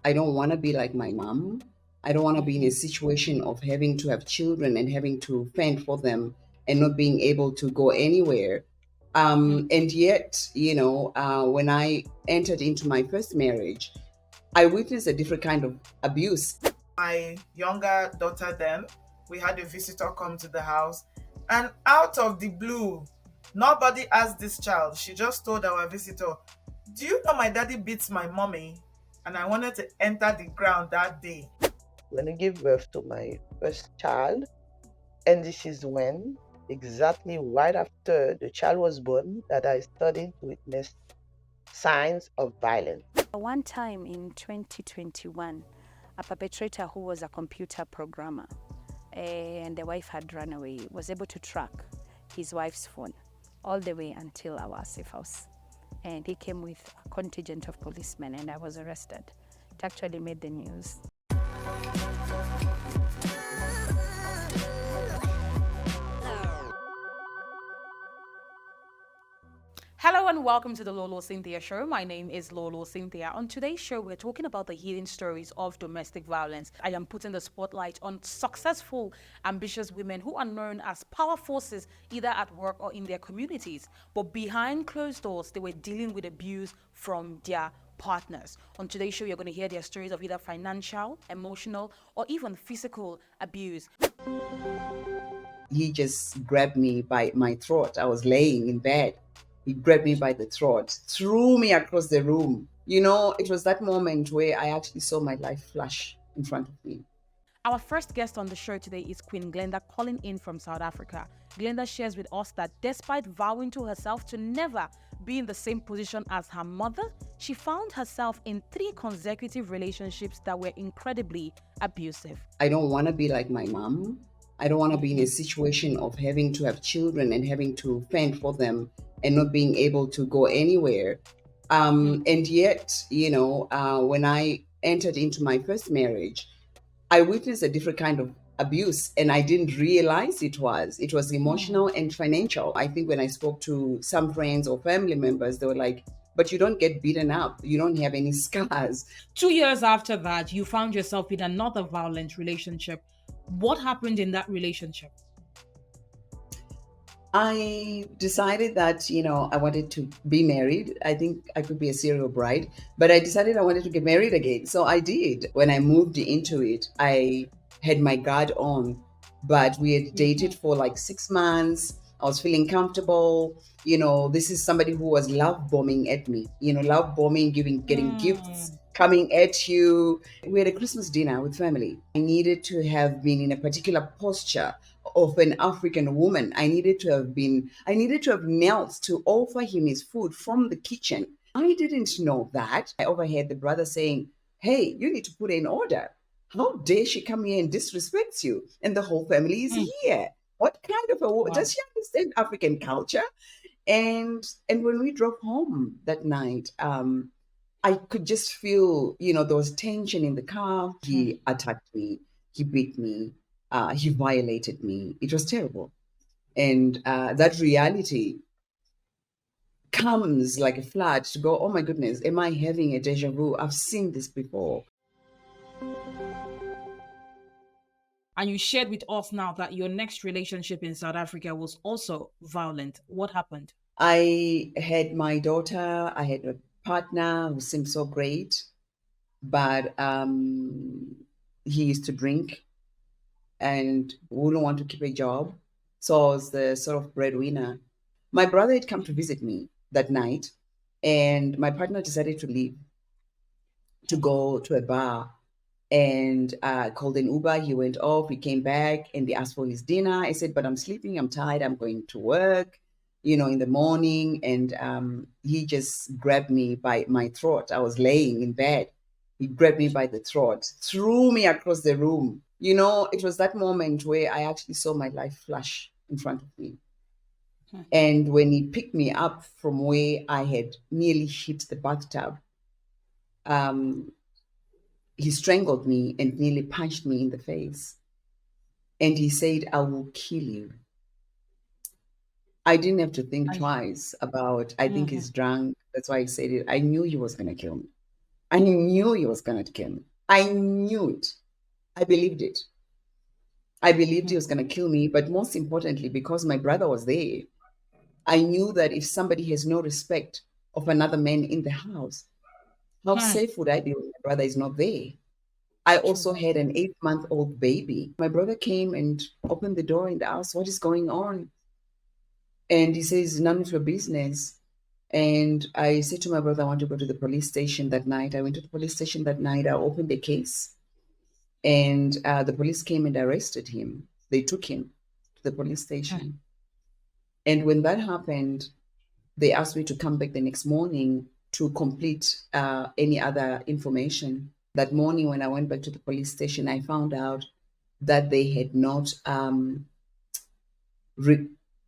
I don't want to be like my mom. I don't want to be in a situation of having to have children and having to fend for them and not being able to go anywhere. And yet, when I entered into my first marriage, I witnessed a different kind of abuse. My younger daughter then, we had a visitor come to the house, and out of the blue, nobody asked this child. She just told our visitor, "Do you know my daddy beats my mommy?" And I wanted to enter the ground that day. When I gave birth to my first child, and this is when, exactly right after the child was born, that I started to witness signs of violence. One time in 2021, a perpetrator who was a computer programmer and the wife had run away was able to track his wife's phone all the way until our safe house. And he came with a contingent of policemen and I was arrested. It actually made the news. Hello and welcome to the Lolo Cynthia Show. My name is Lolo Cynthia. On today's show, we're talking about the hidden stories of domestic violence. I am putting the spotlight on successful, ambitious women who are known as power forces either at work or in their communities. But behind closed doors, they were dealing with abuse from their partners. On today's show, you're going to hear their stories of either financial, emotional, or even physical abuse. He just grabbed me by my throat. I was laying in bed. He grabbed me by the throat, threw me across the room. It was that moment where I actually saw my life flash in front of me. Our first guest on the show today is Queen Glenda, calling in from South Africa. Glenda shares with us that despite vowing to herself to never be in the same position as her mother, she found herself in 3 consecutive relationships that were incredibly abusive. I don't want to be like my mom. I don't want to be in a situation of having to have children and having to fend for them and not being able to go anywhere. And yet, when I entered into my first marriage, I witnessed a different kind of abuse and I didn't realize it was emotional and financial. I think when I spoke to some friends or family members, they were like, but you don't get beaten up. You don't have any scars. 2 years after that, you found yourself in another violent relationship. What happened in that relationship? I decided that, I wanted to be married. I think I could be a serial bride, but I decided I wanted to get married again. So I did. When I moved into it, I had my guard on, but we had dated for like 6 months. I was feeling comfortable. This is somebody who was love bombing at me, love bombing, getting gifts coming at you. We had a Christmas dinner with family. I needed to have been in a particular posture of an African woman. I needed to have knelt to offer him his food from the kitchen. I didn't know that. I overheard the brother saying, "Hey, you need to put her in order. How dare she come here and disrespect you? And the whole family is here. What kind of a woman? Does she understand African culture?" And when we drove home that night, I could just feel, there was tension in the car. He attacked me. He beat me. He violated me. It was terrible. And that reality comes like a flood to go, oh my goodness, am I having a deja vu? I've seen this before. And you shared with us now that your next relationship in South Africa was also violent. What happened? I had my daughter, I had a partner who seemed so great, but he used to drink and wouldn't want to keep a job. So I was the sort of breadwinner. My brother had come to visit me that night, and my partner decided to leave to go to a bar and called an Uber. He went off, he came back, and they asked for his dinner. I said, but I'm sleeping, I'm tired, I'm going to work, in the morning. And he just grabbed me by my throat. I was laying in bed. He grabbed me by the throat, threw me across the room. It was that moment where I actually saw my life flash in front of me. And when he picked me up from where I had nearly hit the bathtub, he strangled me and nearly punched me in the face. And he said, "I will kill you." I didn't have to think twice about, I think he's drunk. That's why he said it. I knew he was going to kill me. I knew he was going to kill me. I knew it. I believed it. I believed he was going to kill me, but most importantly, because my brother was there, I knew that if somebody has no respect of another man in the house, how safe would I be when my brother is not there? I also had an 8-month-old baby. My brother came and opened the door in the house. What is going on? And he says, none of your business. And I said to my brother, I want to go to the police station that night. I went to the police station that night. I opened the case. And the police came and arrested him. They took him to the police station. And when that happened, they asked me to come back the next morning to complete any other information. That morning, when I went back to the police station, I found out that they had not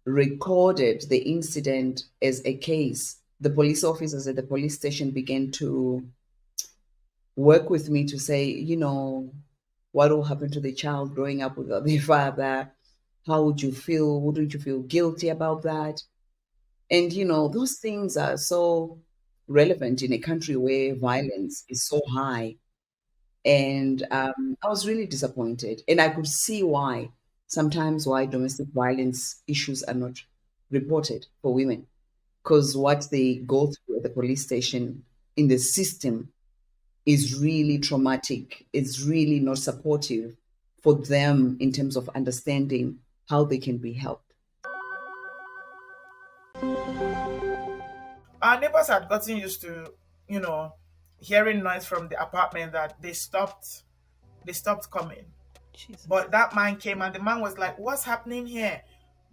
recorded the incident as a case. The police officers at the police station began to work with me to say, what will happen to the child growing up without their father? How would you feel? Wouldn't you feel guilty about that? And, those things are so relevant in a country where violence is so high. And I was really disappointed. And I could see sometimes why domestic violence issues are not reported for women. Because what they go through at the police station in the system is really traumatic. It's really not supportive for them in terms of understanding how they can be helped. Our neighbors had gotten used to, hearing noise from the apartment that they stopped coming. Jesus. But that man came and the man was like, "What's happening here?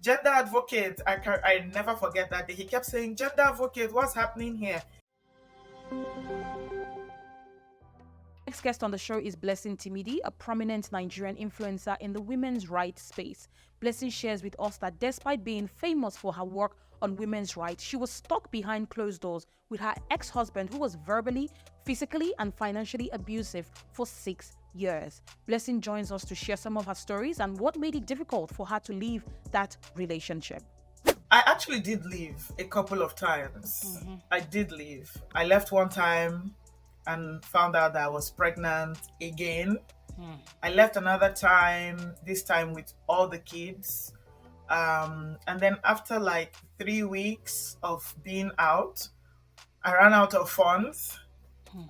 Gender advocate." I never forget that day. He kept saying, "Gender advocate, what's happening here?" Next guest on the show is Blessing Timidi, a prominent Nigerian influencer in the women's rights space. Blessing shares with us that despite being famous for her work on women's rights, she was stuck behind closed doors with her ex-husband who was verbally, physically, and financially abusive for 6 years. Blessing joins us to share some of her stories and what made it difficult for her to leave that relationship. I actually did leave a couple of times. I did leave. I left one time and found out that I was pregnant again. I left another time, this time with all the kids. And then after like 3 weeks of being out, I ran out of funds.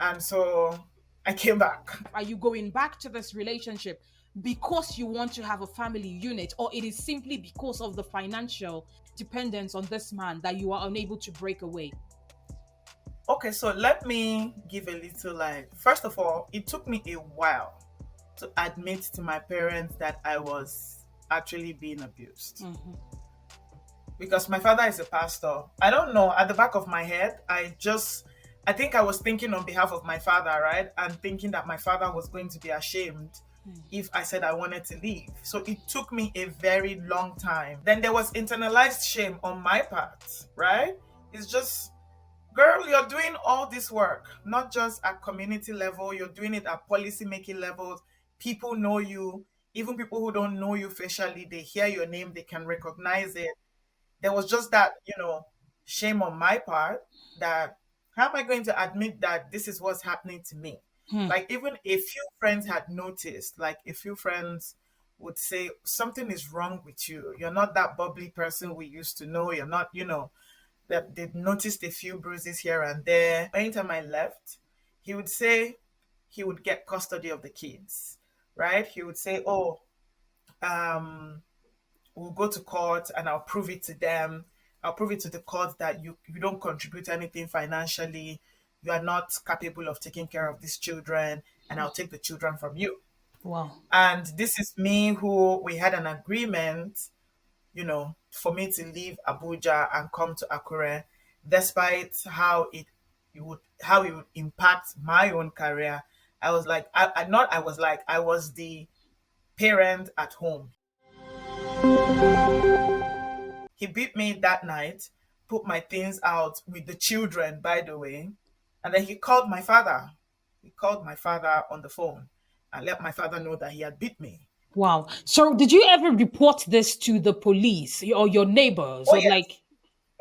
And so I came back. Are you going back to this relationship because you want to have a family unit, or it is simply because of the financial dependence on this man that you are unable to break away? Okay, so let me give a little first of all, it took me a while to admit to my parents that I was actually being abused. Because my father is a pastor. I don't know, at the back of my head, I think I was thinking on behalf of my father, right? And thinking that my father was going to be ashamed if I said I wanted to leave. So it took me a very long time. Then there was internalized shame on my part, right? It's just, girl, you're doing all this work, not just at community level, you're doing it at policy making levels. People know you. Even people who don't know you facially, they hear your name, they can recognize it. There was just that, shame on my part that how am I going to admit that this is what's happening to me? Like even a few friends had noticed, like a few friends would say, something is wrong with you. You're not that bubbly person we used to know. You're not, that they'd noticed a few bruises here and there. Anytime I left, he would say he would get custody of the kids, right? He would say, "Oh, we'll go to court and I'll prove it to them. I'll prove it to the court that you don't contribute anything financially. You are not capable of taking care of these children, and I'll take the children from you." Wow. And this is me who we had an agreement, for me to leave Abuja and come to Akure, despite how it would impact my own career. I was like, I was the parent at home. He beat me that night, put my things out with the children, by the way, and then he called my father. He called my father on the phone and let my father know that he had beat me. Wow. So did you ever report this to the police or your neighbors? Oh Or yes. like,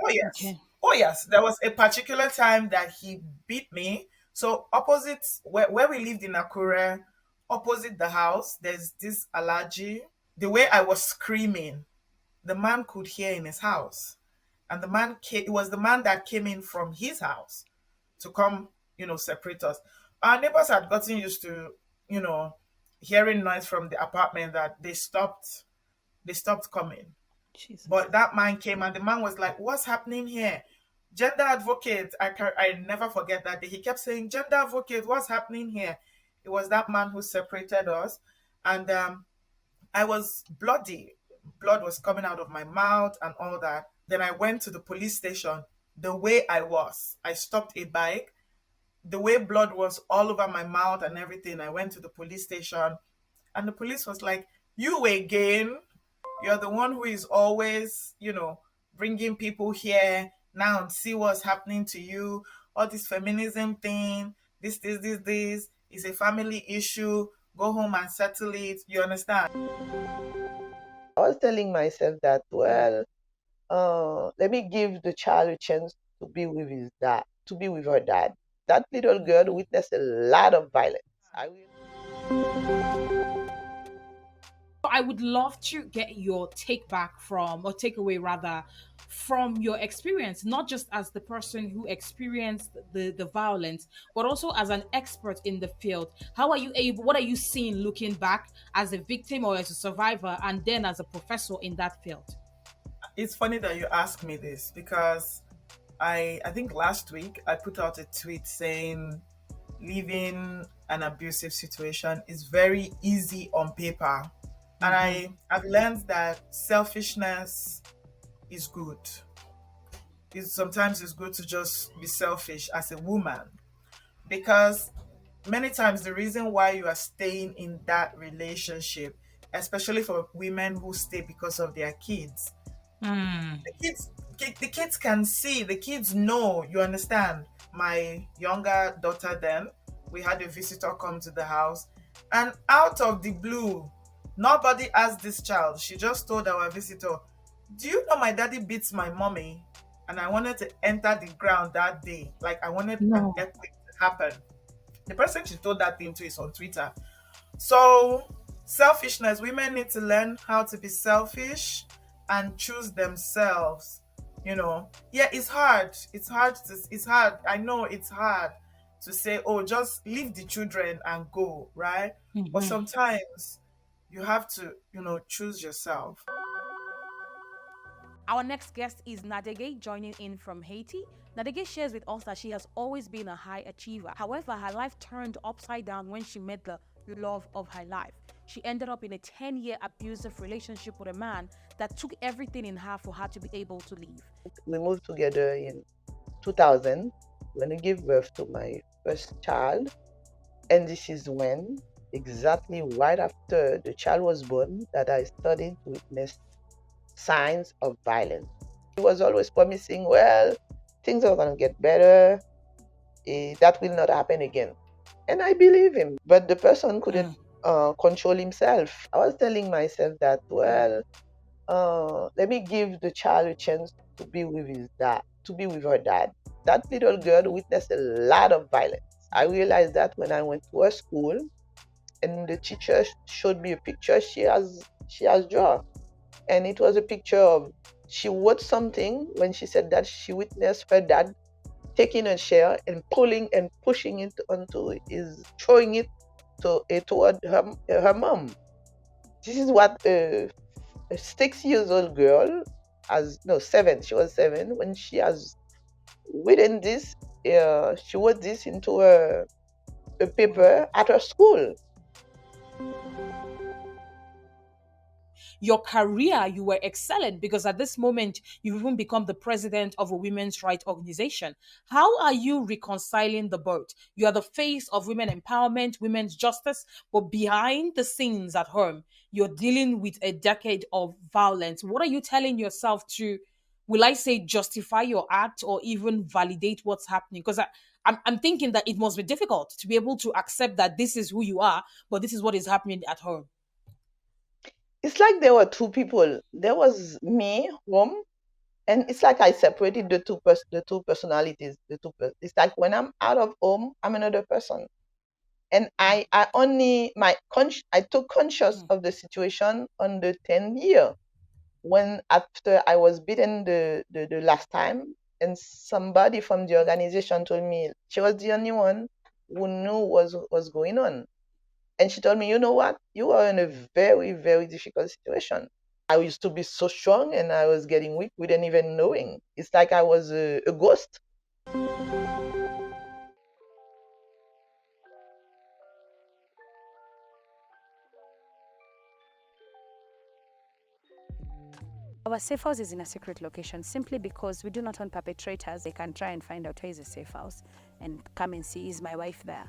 Oh yes. okay. Oh yes. There was a particular time that he beat me So opposite where we lived in Akure, opposite the house, there's this allergy. The way I was screaming, the man could hear in his house. And the man came, it was the man that came in from his house to come, separate us. Our neighbors had gotten used to, you know, hearing noise from the apartment that they stopped coming. Jesus. But that man came and the man was like, "What's happening here? Gender advocate." I never forget that day. He kept saying, "Gender advocate, what's happening here?" It was that man who separated us. And I was bloody. Blood was coming out of my mouth and all that. Then I went to the police station the way I was. I stopped a bike. The way blood was all over my mouth and everything. I went to the police station and the police was like, "You again? You're the one who is always, bringing people here now and see what's happening to you. All this feminism thing, this is a family issue. Go home and settle it." You understand? I was telling myself that, well, let me give the child a chance to be with his dad, to be with her dad. That little girl witnessed a lot of violence. I will. I would love to get your take back from, or takeaway rather, from your experience, not just as the person who experienced the violence, but also as an expert in the field. How are you able, what are you seeing looking back as a victim or as a survivor, and then as a professor in that field? It's funny that you ask me this because I think last week I put out a tweet saying leaving an abusive situation is very easy on paper. And I've learned that selfishness is good. Sometimes it's good to just be selfish as a woman because many times the reason why you are staying in that relationship, especially for women who stay because of their kids, the kids can see, the kids know, you understand. My younger daughter, then we had a visitor come to the house, and out of the blue, nobody asked this child. She just told our visitor, "Do you know my daddy beats my mommy?" And I wanted to enter the ground that day. Like I wanted an No. earthquake to happen. The person she told that thing to is on Twitter. So, selfishness, women need to learn how to be selfish and choose themselves. Yeah, it's hard. It's hard. I know it's hard to say, "Oh, just leave the children and go," right? But sometimes you have to, choose yourself. Our next guest is Naday, joining in from Haiti. Naday shares with us that she has always been a high achiever. However, her life turned upside down when she met the love of her life. She ended up in a 10-year abusive relationship with a man that took everything in her for her to be able to leave. We moved together in 2000 when I gave birth to my first child. And this is when, exactly right after the child was born, that I started to witness signs of violence. He was always promising, well, things are going to get better. That will not happen again. And I believe him. But the person couldn't control himself. I was telling myself that, well, let me give the child a chance to be with his dad, to be with her dad. That little girl witnessed a lot of violence. I realized that when I went to her school, and the teacher showed me a picture she has drawn, and it was a picture of, she wrote something when she said that she witnessed her dad taking a chair and pulling and pushing it onto his, throwing it toward her mom. This is what a 6 years old girl, as no 7, she was 7 when she has written this. She wrote this into a paper at her school. Your career, you were excellent because at this moment you've even become the president of a women's rights organization. How are you reconciling the both? You are the face of women empowerment, women's justice, but behind the scenes at home, you're dealing with a decade of violence. What are you telling yourself to, will I say, justify your act or even validate what's happening? Because I'm thinking that it must be difficult to be able to accept that this is who you are, but this is what is happening at home. It's like there were two people. There was me home, And it's like I separated the two personalities, it's like when I'm out of home, I'm another person. And I only I took conscious of the situation on the 10th year, when after I was beaten the last time, and somebody from the organization told me she was the only one who knew what was going on. And she told me, you know what? You are in a very, very difficult situation. I used to be so strong and I was getting weak without even knowing. It's like I was a ghost. Our safe house is in a secret location simply because we do not want perpetrators. They can try and find out where is a safe house and come and see, is my wife there?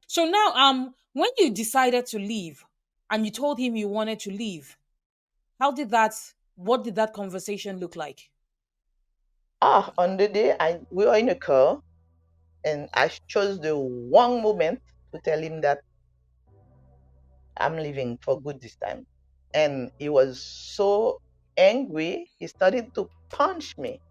So now, when you decided to leave and you told him you wanted to leave, what did that conversation look like? On the day we were in a car, and I chose the wrong moment to tell him that I'm leaving for good this time. And he was so angry, he started to punch me.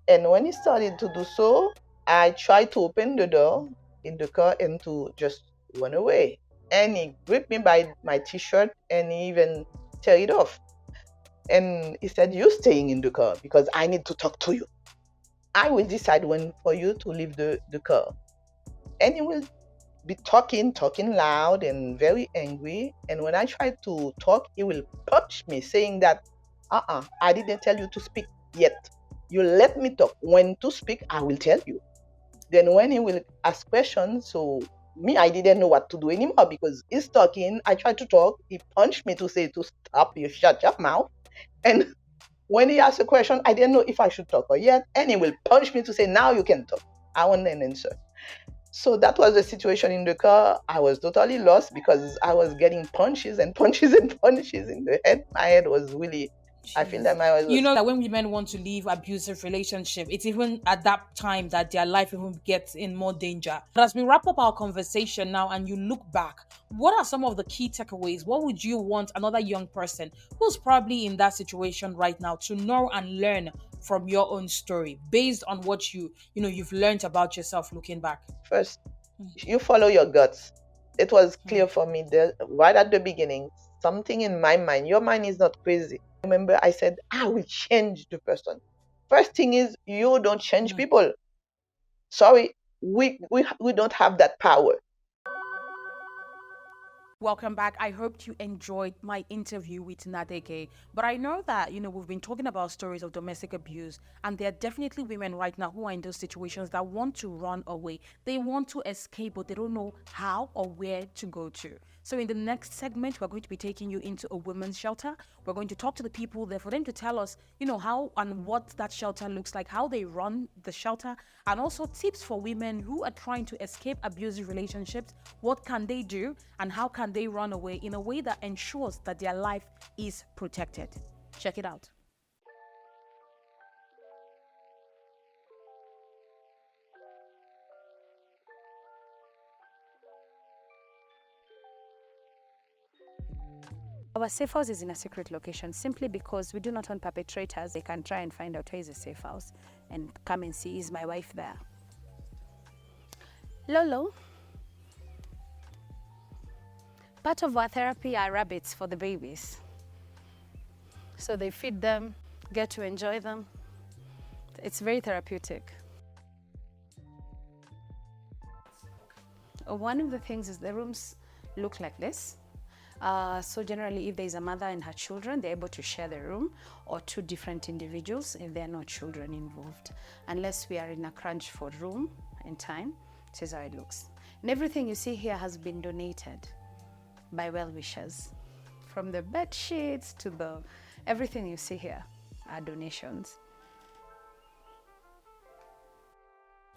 And when he started to do so, I tried to open the door in the car and to just run away. And he gripped me by my t-shirt and he even tear it off. And he said, "You're staying in the car because I need to talk to you. I will decide when for you to leave the car." And he will be talking loud and very angry. And when I try to talk, he will punch me, saying that, I didn't tell you to speak yet. You let me talk. When to speak, I will tell you. Then when he will ask questions, so me, I didn't know what to do anymore because he's talking. I tried to talk. He punched me to say to stop, you shut your mouth. And when he asked a question, I didn't know if I should talk or yet. And he will punch me to say, now you can talk. I want an answer. So that was the situation in the car. I was totally lost because I was getting punches and punches and punches in the head. My head was really, I feel that my You was. know that when women want to leave abusive relationship, it's even at that time that their life even gets in more danger. But as we wrap up our conversation now and you look back, what are some of the key takeaways? What would you want another young person who's probably in that situation right now to know and learn from your own story based on what you've learned about yourself looking back? First, you follow your guts. It was clear for me there, right at the beginning, something in my mind. Your mind is not crazy. Remember, I said, I will change the person. First thing is, you don't change people. Sorry, we don't have that power. Welcome back. I hope you enjoyed my interview with Naday. But I know that, we've been talking about stories of domestic abuse, and there are definitely women right now who are in those situations that want to run away. They want to escape, but they don't know how or where to go to. So in the next segment, we're going to be taking you into a women's shelter. We're going to talk to the people there for them to tell us, how and what that shelter looks like, how they run the shelter, and also tips for women who are trying to escape abusive relationships. What can they do and how can they run away in a way that ensures that their life is protected? Check it out. Our safe house is in a secret location simply because we do not want perpetrators. They can try and find out where is a safe house and come and see, is my wife there? Lolo, part of our therapy are rabbits for the babies. So they feed them, get to enjoy them. It's very therapeutic. One of the things is the rooms look like this. So generally, if there's a mother and her children, they're able to share the room, or two different individuals if there are no children involved. Unless we are in a crunch for room and time, this is how it looks. And everything you see here has been donated by well-wishers. From the bed sheets to everything you see here are donations.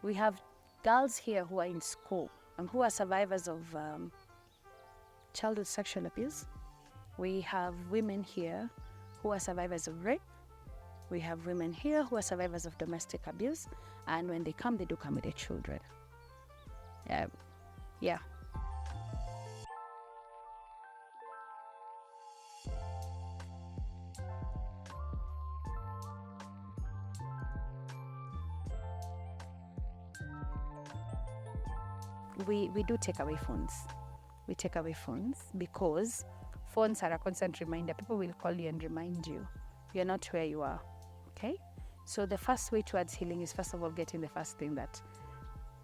We have girls here who are in school and who are survivors of childhood sexual abuse. We have women here who are survivors of rape. We have women here who are survivors of domestic abuse. And when they come, they do come with their children. Yeah. we do take away phones. We take away phones because phones are a constant reminder. People will call you and remind you you're not where you are. Okay? So the first way towards healing is, first of all, getting the first thing that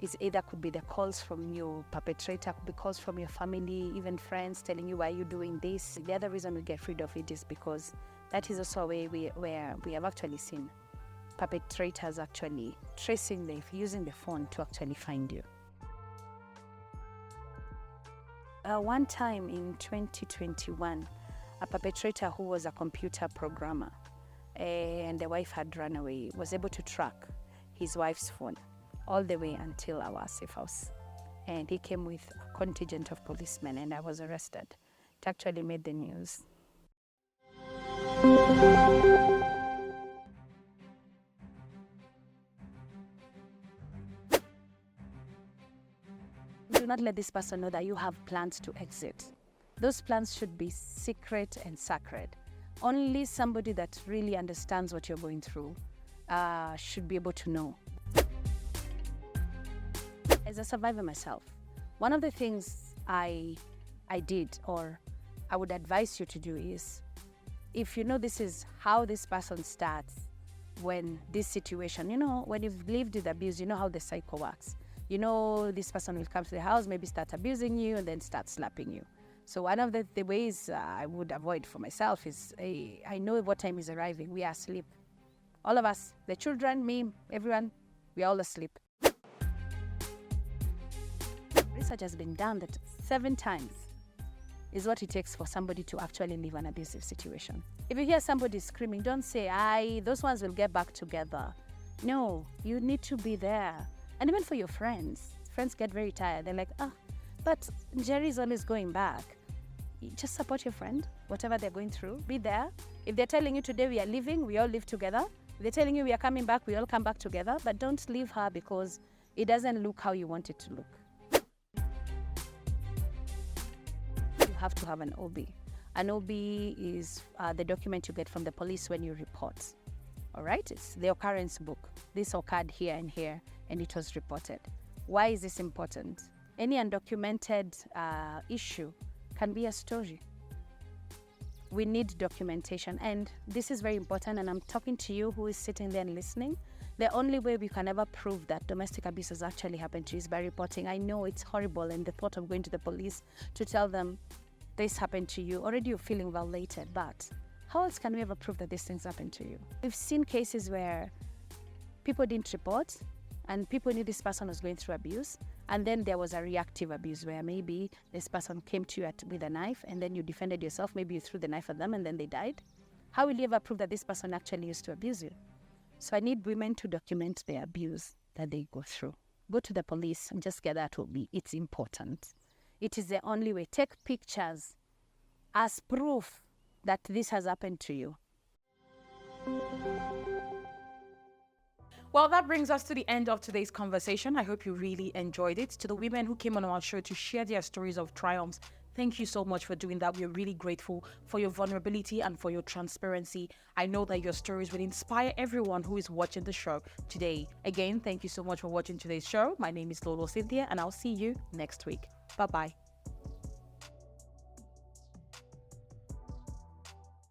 is either could be the calls from your perpetrator, could be calls from your family, even friends telling you, why are you doing this? The other reason we get rid of it is because that is also a way where we have actually seen perpetrators actually tracing using the phone to actually find you. One time in 2021, a perpetrator who was a computer programmer and the wife had run away was able to track his wife's phone all the way until our safe house. And he came with a contingent of policemen and I was arrested. It actually made the news. Do not let this person know that you have plans to exit. Those plans should be secret and sacred. Only somebody that really understands what you're going through should be able to know. As a survivor myself, one of the things I did, or I would advise you to do, is if you know this is how this person starts when this situation, when you've lived with abuse, you know how the cycle works. You know this person will come to the house, maybe start abusing you and then start slapping you. So one of the ways I would avoid for myself is I know what time is arriving. We are asleep. All of us, the children, me, everyone, we are all asleep. Research has been done that 7 times is what it takes for somebody to actually leave an abusive situation. If you hear somebody screaming, don't say, those ones will get back together. No, you need to be there. And even for your friends get very tired. They're like, but Jerry's always going back. You just support your friend, whatever they're going through, be there. If they're telling you today we are leaving, we all live together. If they're telling you we are coming back, we all come back together. But don't leave her because it doesn't look how you want it to look. You have to have an OB. An OB is the document you get from the police when you report. All right? It's the occurrence book. This occurred here and here, and it was reported. Why is this important? Any undocumented issue can be a story. We need documentation, and this is very important, and I'm talking to you who is sitting there and listening. The only way we can ever prove that domestic abuse has actually happened to you is by reporting. I know it's horrible, and the thought of going to the police to tell them this happened to you, already you're feeling violated, but how else can we ever prove that these things happened to you? We've seen cases where people didn't report, and people knew this person was going through abuse, and then there was a reactive abuse where maybe this person came to you with a knife and then you defended yourself, maybe you threw the knife at them and then they died. How will you ever prove that this person actually used to abuse you? So I need women to document the abuse that they go through. Go to the police and just get that OB. It's important. It is the only way. Take pictures as proof that this has happened to you. Well, that brings us to the end of today's conversation. I hope you really enjoyed it. To the women who came on our show to share their stories of triumphs, thank you so much for doing that. We're really grateful for your vulnerability and for your transparency. I know that your stories will inspire everyone who is watching the show today. Again, thank you so much for watching today's show. My name is Lolo Cynthia, and I'll see you next week. Bye-bye.